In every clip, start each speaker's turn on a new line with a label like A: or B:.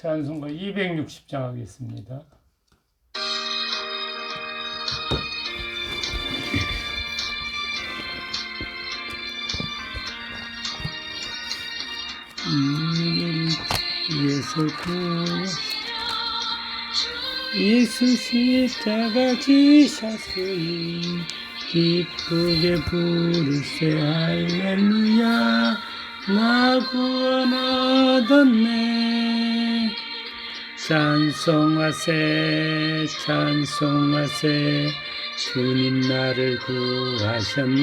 A: 찬송가 260장 하겠습니다. 예수 십자가 지셨으니 기쁘게 부르세 할렐루야 나 구원 얻었네. 찬송하세 찬송하세 주님 나를 구하셨네.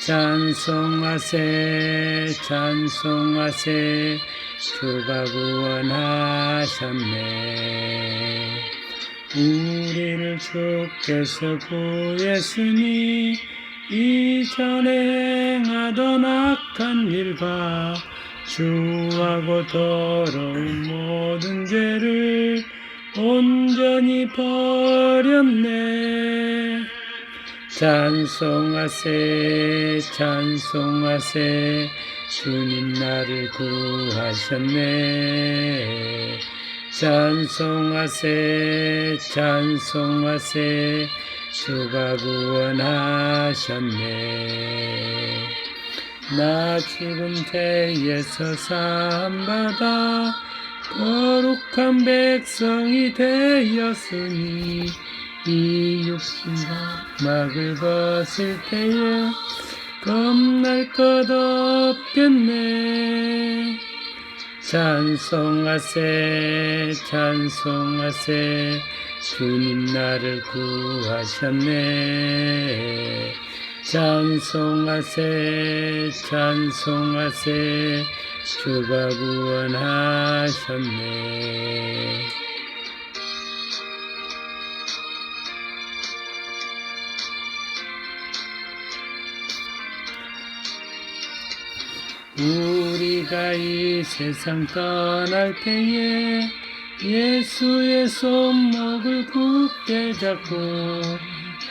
A: 찬송하세 찬송하세 주가 구원하셨네. 우리를 주께서 구했으니 이전에 행하던 악한 일과 주하고 더러운 모든 죄를 온전히 버렸네. 찬송하세 찬송하세 주님 나를 구하셨네. 찬송하세 찬송하세 주가 구원하셨네. 나 죽은 죄에서 사함받아 거룩한 백성이 되었으니 이 육신과 막을 벗을 때에 겁날 것 없겠네. 찬송하세 찬송하세 주님 나를 구하셨네. 찬송하세 찬송하세 주가 구원하셨네. 우리가 이 세상 떠날 때에 예수의 손목을 굳게 잡고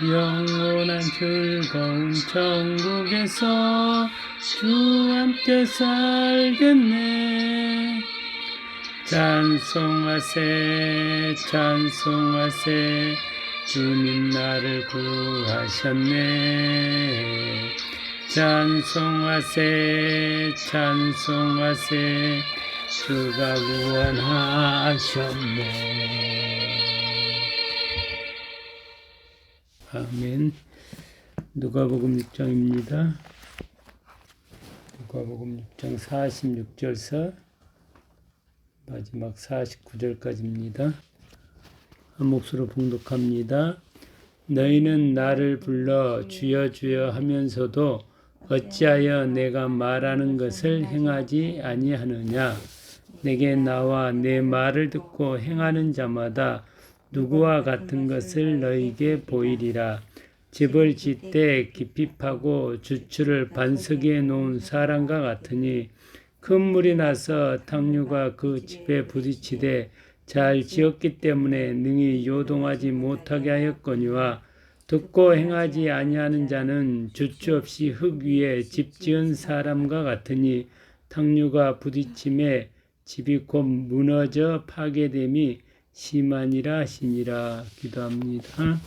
A: 영원한 즐거운 천국에서 주와 함께 살겠네. 찬송하세 찬송하세 주님 나를 구하셨네. 찬송하세 찬송하세 주가 구원하셨네. 아멘. 누가복음 6장입니다. 누가복음 6장 46절서 마지막 49절까지입니다. 한 몫으로 봉독합니다. 너희는 나를 불러 주여 주여 하면서도 어찌하여 내가 말하는 것을 행하지 아니하느냐. 내게 나와 내 말을 듣고 행하는 자마다 누구와 같은 것을 너희에게 보이리라. 집을 짓되 깊이 파고 주추를 반석에 놓은 사람과 같으니 큰 물이 나서 탕류가 그 집에 부딪히되 잘 지었기 때문에 능히 요동하지 못하게 하였거니와 듣고 행하지 아니하는 자는 주추 없이 흙 위에 집 지은 사람과 같으니 탕류가 부딪힘에 집이 곧 무너져 파괴됨이 심하니라 하시니라. 기도합니다.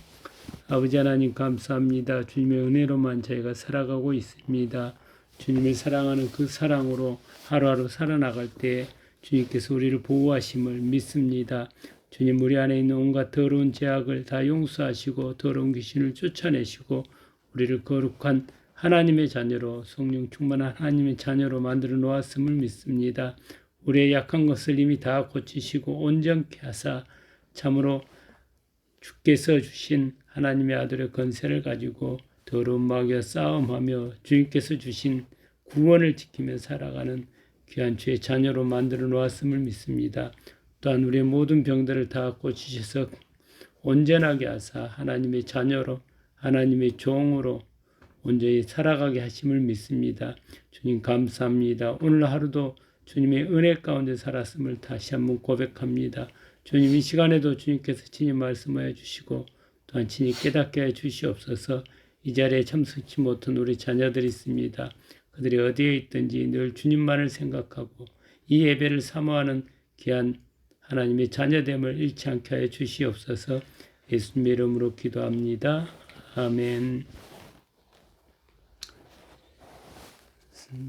A: 아버지 하나님 감사합니다. 주님의 은혜로만 저희가 살아가고 있습니다. 주님을 사랑하는 그 사랑으로 하루하루 살아나갈 때 주님께서 우리를 보호하심을 믿습니다. 주님 우리 안에 있는 온갖 더러운 죄악을 다 용서하시고 더러운 귀신을 쫓아내시고 우리를 거룩한 하나님의 자녀로 성령 충만한 하나님의 자녀로 만들어 놓았음을 믿습니다. 우리의 약한 것을 이미 다 고치시고 온전케 하사 참으로 주께서 주신 하나님의 아들의 권세를 가지고 더러운 마귀와 싸움하며 주님께서 주신 구원을 지키며 살아가는 귀한 주의 자녀로 만들어 놓았음을 믿습니다. 또한 우리의 모든 병들을 다 고치셔서 온전하게 하사 하나님의 자녀로 하나님의 종으로 온전히 살아가게 하심을 믿습니다. 주님 감사합니다. 오늘 하루도 주님의 은혜 가운데 살았음을 다시 한번 고백합니다. 주님 이 시간에도 주님께서 친히 말씀하여 주시고 또한 친히 깨닫게 해 주시옵소서. 이 자리에 참석치 못한 우리 자녀들이 있습니다. 그들이 어디에 있든지 늘 주님만을 생각하고 이 예배를 사모하는 귀한 하나님의 자녀됨을 잃지 않게 하여 주시옵소서. 예수님의 이름으로 기도합니다. 아멘.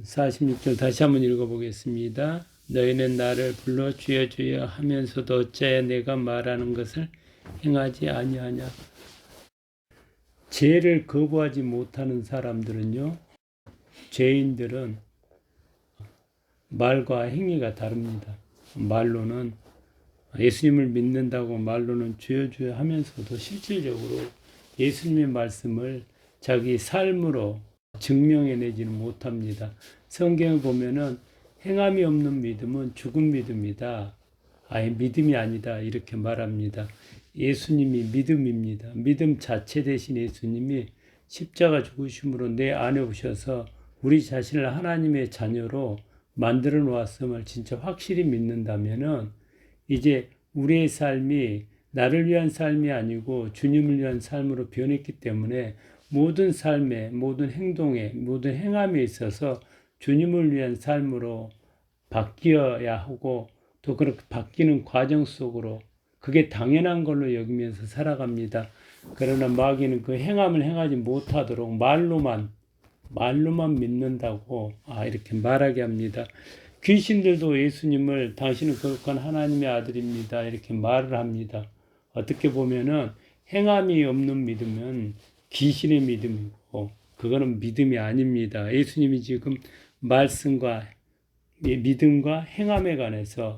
A: 46절 다시 한번 읽어보겠습니다. 너희는 나를 불러 주여 주여 하면서도 어찌하여 내가 말하는 것을 행하지 아니하냐. 죄를 거부하지 못하는 사람들은요, 죄인들은 말과 행위가 다릅니다. 말로는 예수님을 믿는다고 말로는 주여 주여 하면서도 실질적으로 예수님의 말씀을 자기 삶으로 증명해내지는 못합니다. 성경을 보면은 행함이 없는 믿음은 죽은 믿음이다. 아예 믿음이 아니다. 이렇게 말합니다. 예수님이 믿음입니다. 믿음 자체 대신 예수님이 십자가 죽으심으로 내 안에 오셔서 우리 자신을 하나님의 자녀로 만들어 놓았음을 진짜 확실히 믿는다면은 이제 우리의 삶이 나를 위한 삶이 아니고 주님을 위한 삶으로 변했기 때문에 모든 삶에, 모든 행동에, 모든 행함에 있어서 주님을 위한 삶으로 바뀌어야 하고 또 그렇게 바뀌는 과정 속으로 그게 당연한 걸로 여기면서 살아갑니다. 그러나 마귀는 그 행함을 행하지 못하도록 말로만 믿는다고 이렇게 말하게 합니다. 귀신들도 예수님을 당신은 거룩한 하나님의 아들입니다. 이렇게 말을 합니다. 어떻게 보면은 행함이 없는 믿음은 귀신의 믿음이고 그거는 믿음이 아닙니다. 예수님이 지금 말씀과 믿음과 행함에 관해서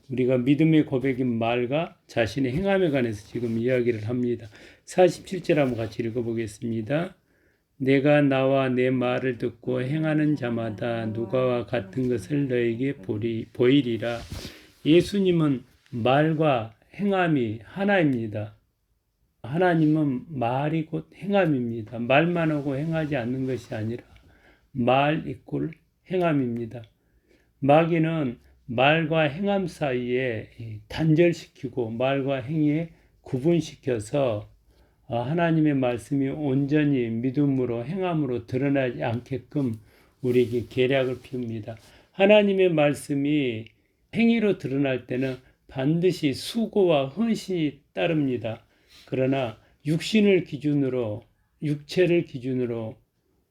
A: 우리가 믿음의 고백인 말과 자신의 행함에 관해서 지금 이야기를 합니다. 47절 한번 같이 읽어보겠습니다. 내가 나와 내 말을 듣고 행하는 자마다 누가와 같은 것을 너에게 보이리라. 예수님은 말과 행함이 하나입니다. 하나님은 말이 곧 행함입니다. 말만 하고 행하지 않는 것이 아니라 말 이꼴 행함입니다. 마귀는 말과 행함 사이에 단절시키고 말과 행위에 구분시켜서 하나님의 말씀이 온전히 믿음으로 행함으로 드러나지 않게끔 우리에게 계략을 피웁니다. 하나님의 말씀이 행위로 드러날 때는 반드시 수고와 헌신이 따릅니다. 그러나 육체를 기준으로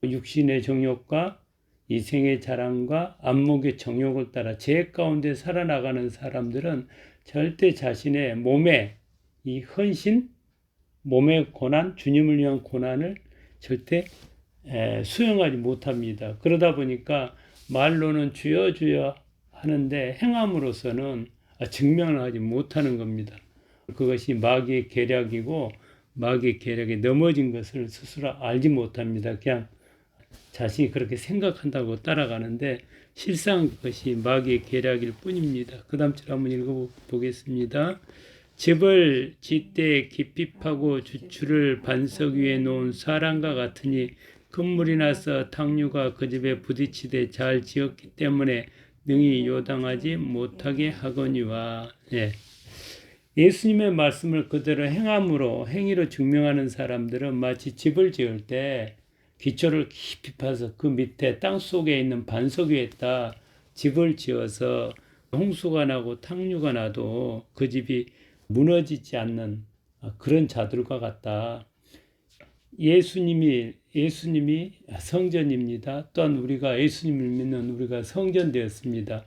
A: 육신의 정욕과 이생의 자랑과 안목의 정욕을 따라 죄 가운데 살아나가는 사람들은 절대 자신의 몸의 이 헌신, 몸의 고난, 주님을 위한 고난을 절대 수용하지 못합니다. 그러다 보니까 말로는 주여 주여 하는데 행함으로서는 증명을 하지 못하는 겁니다. 그것이 마귀의 계략이고 마귀의 계략에 넘어진 것을 스스로 알지 못합니다. 그냥 자신이 그렇게 생각한다고 따라가는데 실상 그것이 마귀의 계략일 뿐입니다. 그 다음 절 한번 읽어보겠습니다. 집을 짓되 깊이 파고 주추를 반석 위에 놓은 사람과 같으니 큰물이 나서 탕류가 그 집에 부딪히되 잘 지었기 때문에 능히 요당하지 못하게 하거니와. 예수님의 말씀을 그대로 행위로 증명하는 사람들은 마치 집을 지을 때 기초를 깊이 파서 그 밑에 땅 속에 있는 반석 위에다 집을 지어서 홍수가 나고 탕류가 나도 그 집이 무너지지 않는 그런 자들과 같다. 예수님이 성전입니다. 또한 우리가 예수님을 믿는 우리가 성전되었습니다.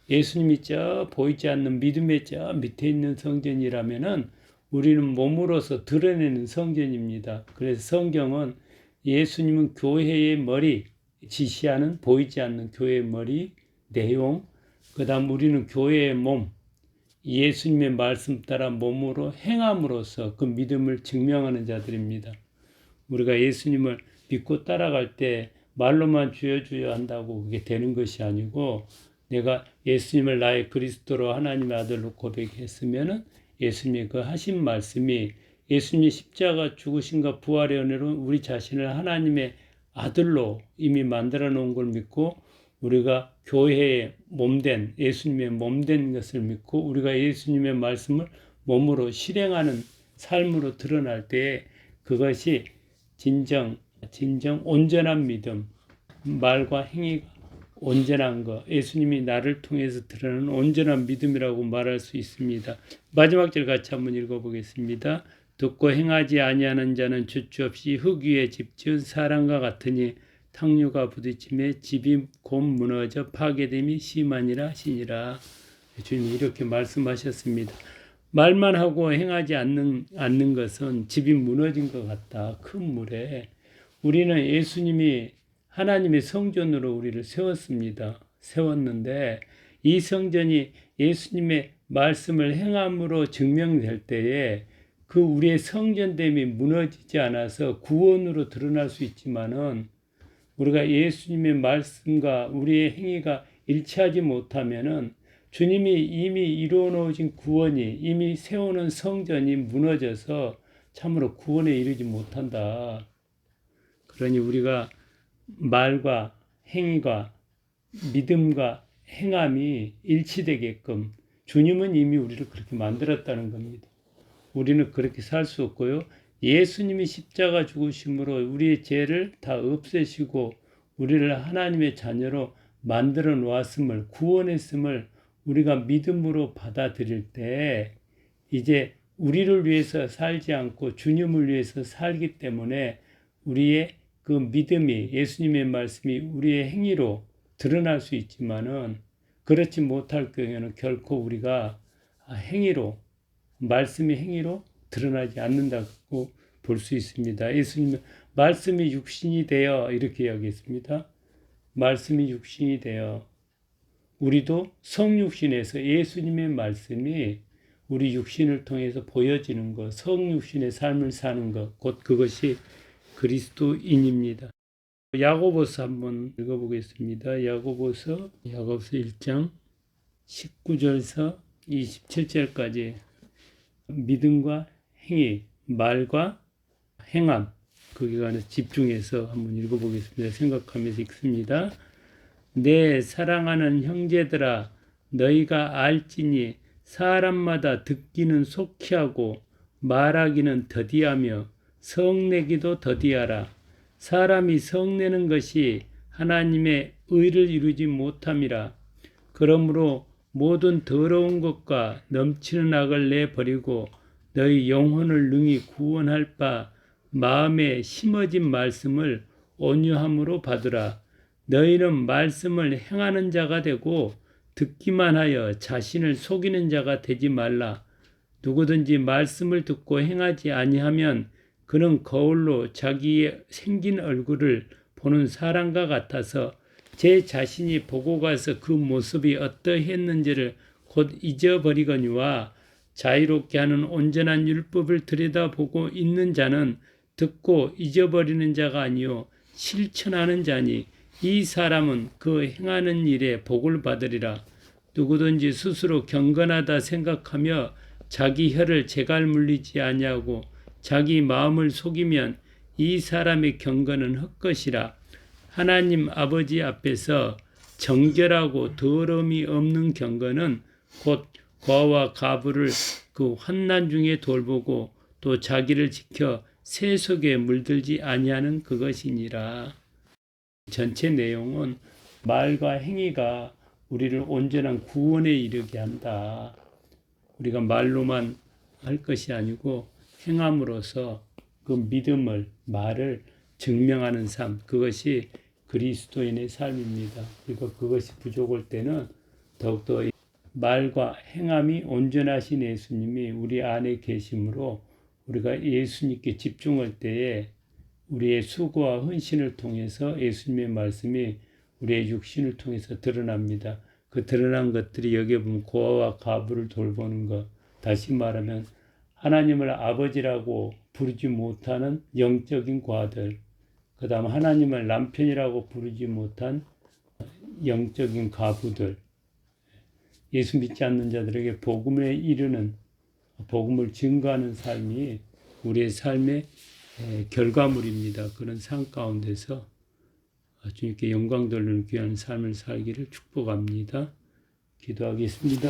A: 예수님이 저 보이지 않는 믿음의 저 밑에 있는 성전이라면은 우리는 몸으로서 드러내는 성전입니다. 그래서 성경은 예수님은 교회의 머리, 지시하는 보이지 않는 교회의 머리, 내용, 그 다음 우리는 교회의 몸, 예수님의 말씀 따라 몸으로 행함으로써 그 믿음을 증명하는 자들입니다. 우리가 예수님을 믿고 따라갈 때 말로만 주여 주여 한다고 그게 되는 것이 아니고 내가 예수님을 나의 그리스도로 하나님의 아들로 고백했으면은 예수님의 그 하신 말씀이 예수님의 십자가 죽으심과 부활의 은혜로 우리 자신을 하나님의 아들로 이미 만들어 놓은 걸 믿고 우리가 교회의 몸된 예수님의 몸된 것을 믿고 우리가 예수님의 말씀을 몸으로 실행하는 삶으로 드러날 때 그것이 진정 온전한 믿음, 말과 행위가 온전한 것, 예수님이 나를 통해서 드러나는 온전한 믿음이라고 말할 수 있습니다. 마지막 절 같이 한번 읽어보겠습니다. 듣고 행하지 아니하는 자는 주체 없이 흙 위에 집 지은 사람과 같으니 탕류가 부딪힘에 집이 곧 무너져 파괴됨이 심하니라 하시니라. 주님이 이렇게 말씀하셨습니다. 말만 하고 행하지 않는 것은 집이 무너진 것 같다. 큰 물에. 우리는 예수님이 하나님의 성전으로 우리를 세웠는데 이 성전이 예수님의 말씀을 행함으로 증명될 때에 그 우리의 성전됨이 무너지지 않아서 구원으로 드러날 수 있지만은 우리가 예수님의 말씀과 우리의 행위가 일치하지 못하면은 주님이 이미 이루어 놓으신 구원이 이미 세우는 성전이 무너져서 참으로 구원에 이르지 못한다. 그러니 우리가 말과 행위가 믿음과 행함이 일치되게끔 주님은 이미 우리를 그렇게 만들었다는 겁니다. 우리는 그렇게 살 수 없고요. 예수님이 십자가 죽으심으로 우리의 죄를 다 없애시고 우리를 하나님의 자녀로 만들어 놓았음을 구원했음을 우리가 믿음으로 받아들일 때 이제 우리를 위해서 살지 않고 주님을 위해서 살기 때문에 우리의 그 믿음이 예수님의 말씀이 우리의 행위로 드러날 수 있지만은 그렇지 못할 경우에는 결코 우리가 행위로 말씀이 행위로 드러나지 않는다고 볼 수 있습니다. 예수님은 말씀이 육신이 되어 이렇게 이야기했습니다. 말씀이 육신이 되어 우리도 성육신에서 예수님의 말씀이 우리 육신을 통해서 보여지는 것, 성육신의 삶을 사는 것, 곧 그것이 그리스도인입니다. 야고보서 한번 읽어보겠습니다. 야고보서 1장 19절서 27절까지 믿음과 행위, 말과 행함, 거기에 관해서 집중해서 한번 읽어보겠습니다. 생각하면서 읽습니다. 내 사랑하는 형제들아, 너희가 알지니 사람마다 듣기는 속히 하고 말하기는 더디하며 성내기도 더디하라. 사람이 성내는 것이 하나님의 의를 이루지 못함이라. 그러므로 모든 더러운 것과 넘치는 악을 내버리고 너희 영혼을 능히 구원할 바 마음에 심어진 말씀을 온유함으로 받으라. 너희는 말씀을 행하는 자가 되고 듣기만 하여 자신을 속이는 자가 되지 말라. 누구든지 말씀을 듣고 행하지 아니하면 그는 거울로 자기의 생긴 얼굴을 보는 사람과 같아서 제 자신이 보고 가서 그 모습이 어떠했는지를 곧 잊어버리거니와 자유롭게 하는 온전한 율법을 들여다보고 있는 자는 듣고 잊어버리는 자가 아니요 실천하는 자니 이 사람은 그 행하는 일에 복을 받으리라. 누구든지 스스로 경건하다 생각하며 자기 혀를 제갈 물리지 아니하고 자기 마음을 속이면 이 사람의 경건은 헛것이라. 하나님 아버지 앞에서 정결하고 더러움이 없는 경건은 곧 과와 가부를 그 환난 중에 돌보고 또 자기를 지켜 새 속에 물들지 아니하는 그것이니라. 전체 내용은 말과 행위가 우리를 온전한 구원에 이르게 한다. 우리가 말로만 할 것이 아니고 행함으로써 그 믿음을, 말을 증명하는 삶, 그것이 그리스도인의 삶입니다. 그리고 그것이 부족할 때는 더욱더 말과 행함이 온전하신 예수님이 우리 안에 계심으로 우리가 예수님께 집중할 때에 우리의 수고와 헌신을 통해서 예수님의 말씀이 우리의 육신을 통해서 드러납니다. 그 드러난 것들이 여기에 보면 고아와 가부를 돌보는 것, 다시 말하면 하나님을 아버지라고 부르지 못하는 영적인 과들, 그 다음 하나님을 남편이라고 부르지 못한 영적인 가부들, 예수 믿지 않는 자들에게 복음에 이르는, 복음을 증거하는 삶이 우리의 삶의 결과물입니다. 그런 삶 가운데서 주님께 영광 돌리는 귀한 삶을 살기를 축복합니다. 기도하겠습니다.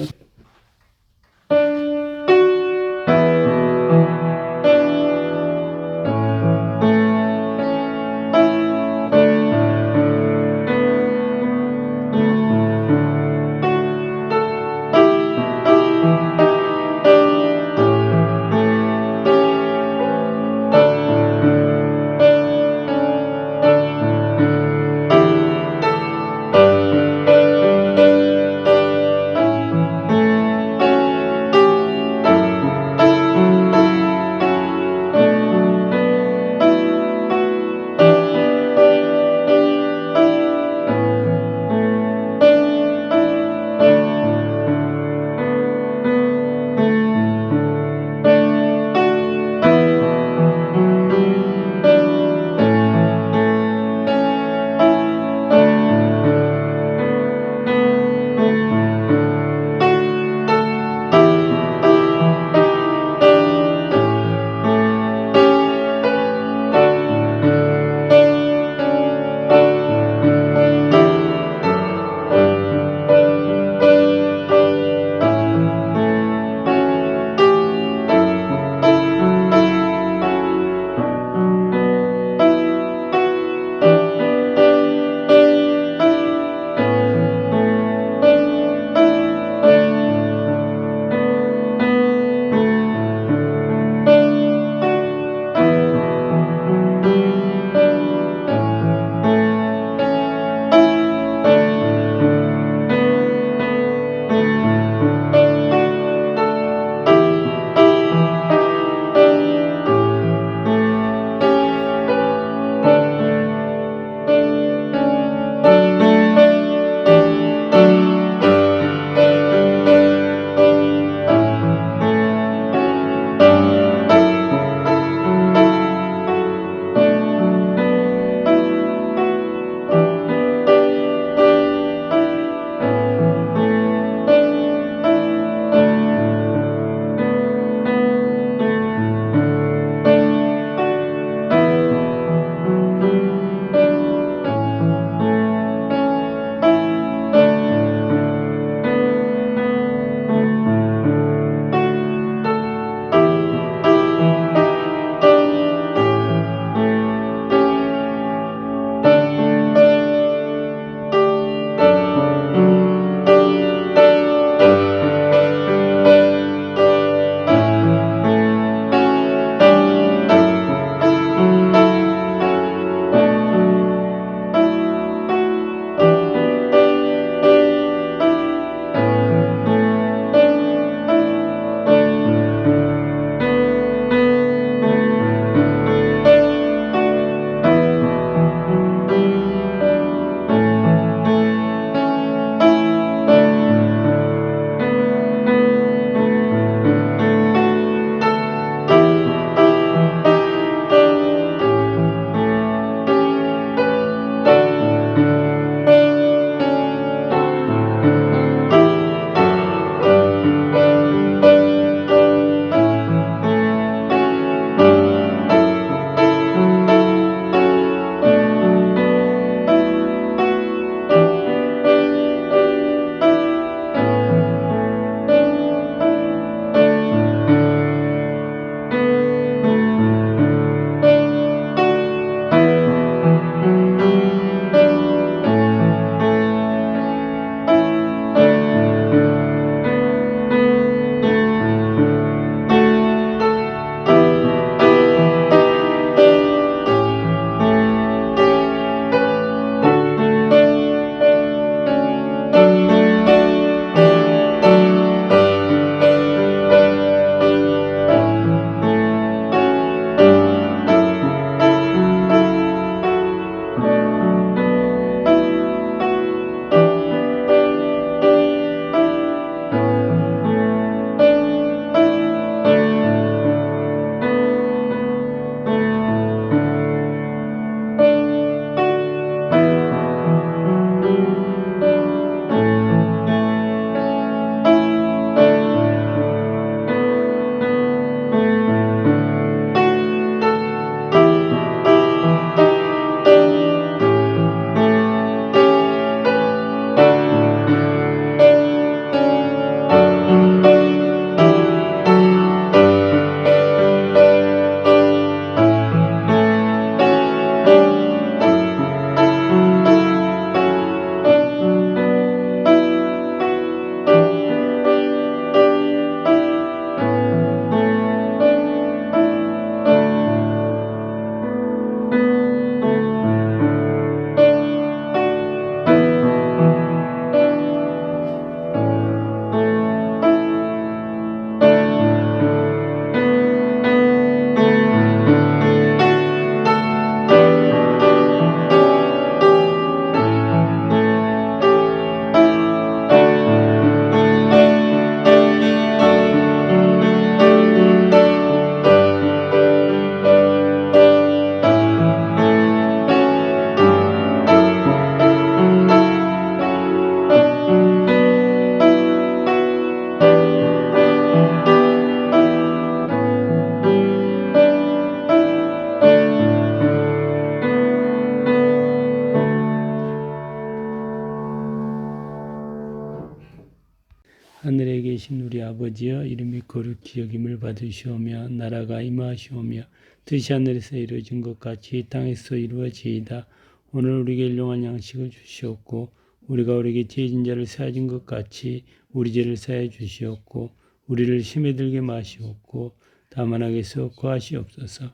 A: 하늘에 계신 우리 아버지여 이름이 거룩히 여김을 받으시오며 나라가 임하시오며 뜻이 하늘에서 이루어진 것 같이 땅에서 이루어지이다. 오늘 우리에게 일용할 양식을 주시옵고 우리가 우리에게 죄진 자를 사하진 것 같이 우리 죄를 사해 주시옵고 우리를 심에 들게 마시옵고 다만 악에서 구하시옵소서.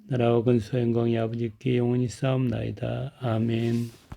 A: 나라와 근소와 영광이 아버지께 영원히 싸움나이다. 아멘.